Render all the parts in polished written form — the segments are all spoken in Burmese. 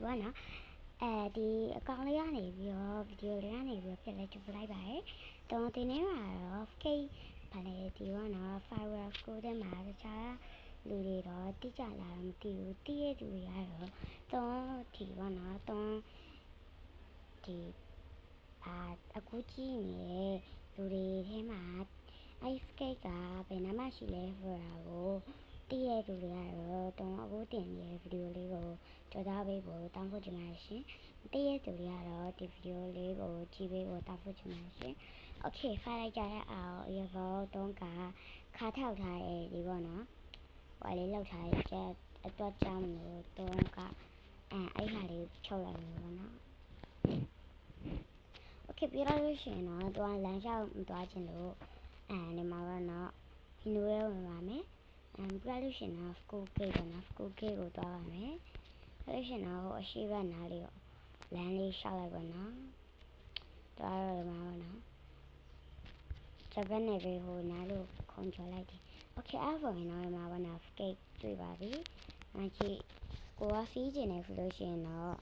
ပေါ့နော်ဒီအကောင်လေးကနေပြီးတော့ဗီဒီယိုလေးကနေပြီးတော့ပြလိုက်ကြည့်လိုက်ပါရယ်တော့ဒီနေ့ကတော့ skate ဘာလဲဒီပေါ့နော် Fiverr School တဲ့မှာတခြားလူတွေတော့တိကျလာတော့မသိဘူးတိရဲ့သူတွေကတော့ဒီပေါ့နော်ဒီအခုကြည့်နေတဲ့လူတွေထဲမှာအဲ့ skate ကဘယ်နာမှရှိလဲဆိုတာကိုတည့်ရဲ့သူတွေကတော့အခုတင်နေတဲ့ဗီဒီယိုလေးကိုကြော်သားပေးဖို့တောင်းဖို့ချင်ပါတယ်ရှင်တည့်ရဲ့သူတွေကတော့ဒီဗီဒီယိုလေးကိုကြည့်ပေးဖို့တောင်းဖို့ချင်ပါတယ်ရှင်โอเคဖိုင်လိုက်ကြတဲ့အောင်ရေဘောတုံးကခါထောက်ထားတဲ့ဒီပေါ့နော်ဟိုလေးလောက်ထားတဲ့ကျက်အတွက်ကြောင်းလို့တုံးကအဲ့ဟာလေးချုပ်လိုက်လို့ပေါ့နော်โอเคပြရလို့ရှိရင်တော့သူကလမ်းလျှောက်မသွားချင်လို့နေမှာပေါ့နော်ဒီလိုရဲဝင်ပါမယ်ပြလို့ရှိရင်တော့ school gate ပေါ့နော် school gate ကိုသွားပါမယ်ပြလို့ရှိရင်တော့အရှိဘက်နားလေးကိုလမ်းလေးလျှောက်လိုက်ပါနော်သွားရမှာပေါ့နော်ဂျပန်နယ်ပဲဟိုနားလို့ခုံကျော်လိုက်တယ်โอเคအဲ့ဆိုရင်တော့မှာပေါ့နော် skate တွေ့ပါပြီကြည့်ကိုကစီးကျင်နေဆိုလို့ရှိရင်တော့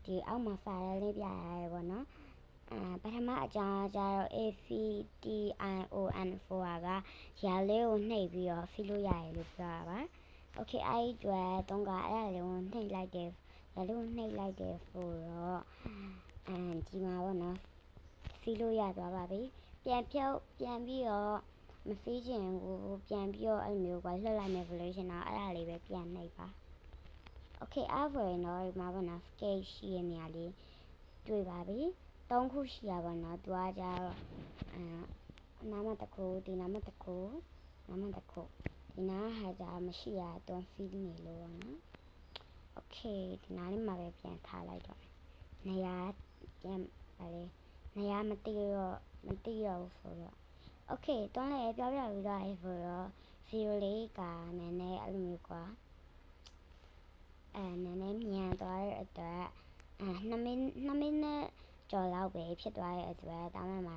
ဒီအောက်မှာစာလေးပြရတယ်ပေါ့နော်ပထမအကြောင်းကျတော့ AFTION4 ကရာလေးကိုနှိပ်ပြီးတော့ ဖီလို့ရတယ်လို့ပြောတာပါโอเคအဲ့ဒီအတွက်တုံးကအဲ့ဒါလေးကိုနှိပ်လိုက်တယ်ရာလေးကိုနှိပ်လိုက်တယ်ဆိုတော့ဒီမှာပေါ့နော်ဖီလို့ရသွားပါပြီပြန်ပြီးတော့မဖီးချင်ဘူးပြန်ပြီးတော့အဲ့မျိုးကလှုပ်လိုက်မယ်ဆိုလို့ရှင်တော့အဲ့ဒါလေးပဲပြန်နှိပ်ပါโอเคအဲ့ဆိုရင်တော့ဒီမှာပေါ့နော် skate ရှိရနေရလေးတွေ့ပါပြီ3ခုရှိရပါတော့သူကကြတော့နာမတစ်ခုဒီနာမတစ်ခုနာမတစ်ခုဒီနာဟာကြမရှိရတော့ feel နေလို့ပေါ့နော်โอเคဒီနာလေးမှာပဲပြန်ထားလိုက်တော့နေရာပြန်ပါလေနေရာမသိတော့ဘူးဆိုတော့โอเคတွန်းလည်းပြောပြပြီးတော့အဲ့ဆိုတော့ဗီဒီယိုလေးကနည်းနည်းအဲ့လိုမျိုးကွာနည်းနည်းမြန်သွားတဲ့အတွက်2မိနစ်ကျော်လောက်ပဲဖြစ်သွားတဲ့အတွက်တောင်းပန်ပါ